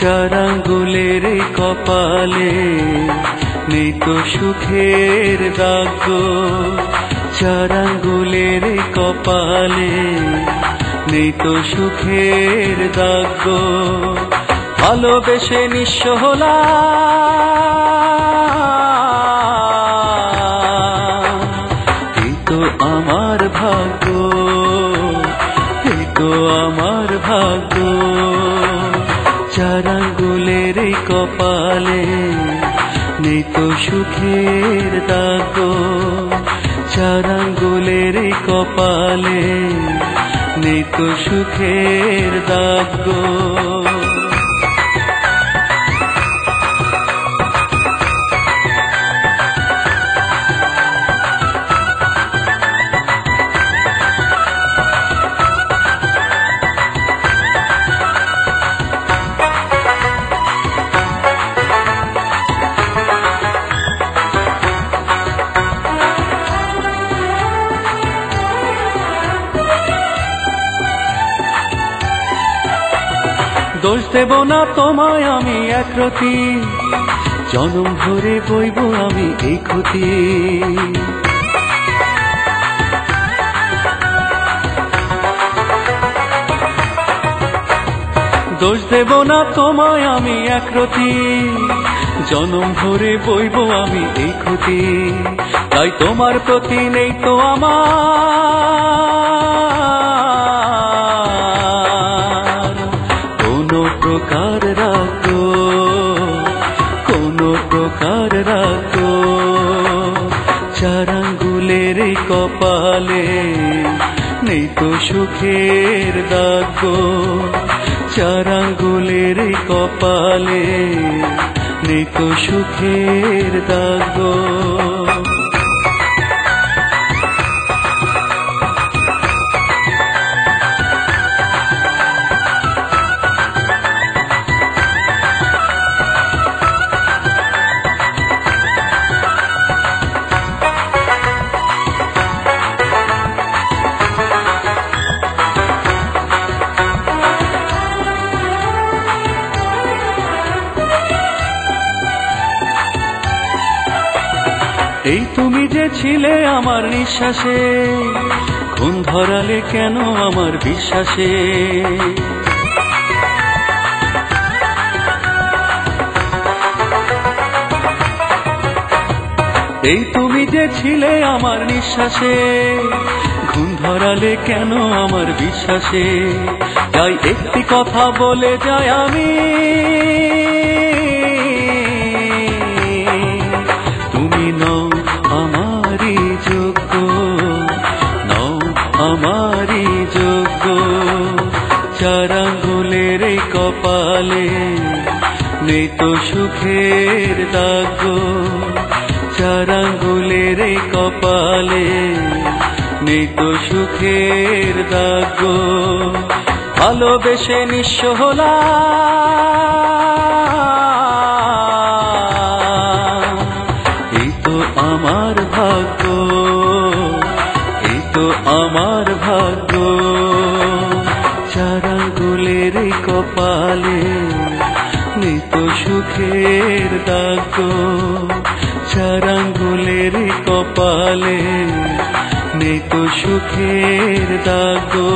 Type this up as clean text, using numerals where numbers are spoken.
চার আঙ্গুলের কপালে নেই তো সুখের দাগ গো, চার আঙ্গুলের কপালে নেই তো সুখের দাগ গো। ভালোবেসে নিঃস্ব হলাম, এই তো আমার ভাগ্য, এই তো আমার ভাগ্য। চার আঙ্গুলের কপালে নেই তো সুখের দাগ গো, চার আঙ্গুলের কপালে নেই তো সুখের দাগ গো। দোষ দেব না তোমায় আমি একরতি, জনম ভরে বইব আমি এই ক্ষতি। দোষ দেব না তোমায় আমি একরতি, জনম ভরে বইব আমি এই ক্ষতি। তাই তোমার প্রতি নেই তো আমার কোনো প্রকার রাগ, কোনো প্রকার রাগ। চার আঙ্গুলের কপালে নেই তো সুখের দাগ গো, চার আঙ্গুলের কপালে নেই তো সুখের দাগ গো। এই তুমি যে ছিলে আমার নিঃশ্বাসে, খুন ধরালে কেন আমার বিশ্বাসে। এই তুমি যে ছিলে আমার নিঃশ্বাসে, খুন ধরালে কেন আমার বিশ্বাসে। তাই একটি কথা বলে যাই আমি, তুমি নও আমারই যোগ্য, নও আমারই যোগ্য। চার আঙ্গুলের কপালে নেই তো সুখের দাগ গো, চার আঙ্গুলের কপালে নেই তো সুখের দাগ গো। ভালোবেসে নিঃস্ব হলাম, এই তো আমার ভাগ্য, এই তো আমার ভাগ্য। চার আঙ্গুলের কপালে নেই তো সুখের দাগ গো, চার আঙ্গুলের কপালে নেই তো সুখের দাগ গো।